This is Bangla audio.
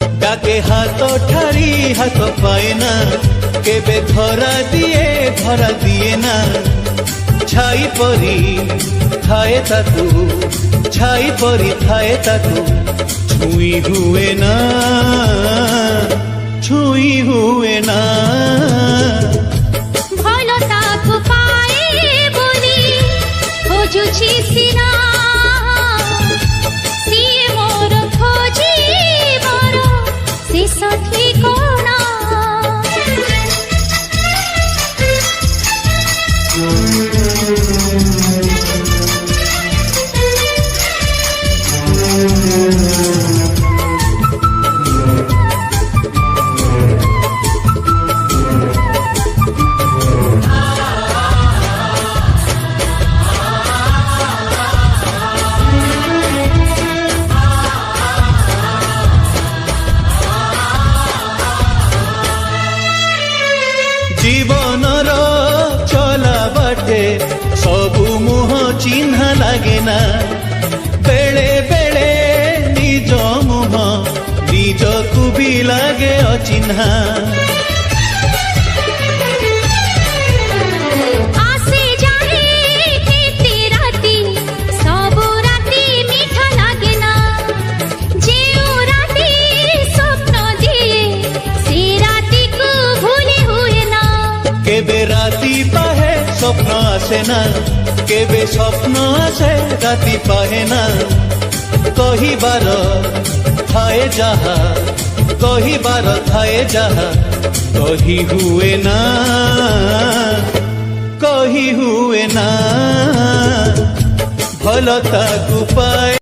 ডাকে হাত ঠারি হাত পায় না, কেবে ধরা দিয়ে না। ছাই পরি থায়ে তাকু, ছাই পরি থায়ে তাকু, ছুঁই হুয়ে না, ছুঁই হুয়ে না। ଭଲ ତାକୁ ପାଏ ବୋଲି ଖୋଜୁଛି ସିନା, ସିଏ ମୋର ଖୋଜିବାର ଶେଷ ଠିକଣା। জীবনর চলা বাটে সবু মুহ চিহ্না লাগে না, বেড়ে বেড়ে নিজ মুহ নিজকু বি লাগে অচিহ্না। আসে যায় কেতে রাতি, সবু রাতি মিঠা লাগে না, যেও রাতি স্বপ্ন দিয়ে সে রাতিকু ভুলি হুয়ে না। কেবে রাতি পাহে স্বপ্ন আসে না, কেবে স্বপ্ন আসে রাতি পাহে না। কহিবার থায়ে যাহা, কহিবার থায়ে যাহা, কহি হুয়ে না, কহি হুয়ে না। ভাল তাকু পায়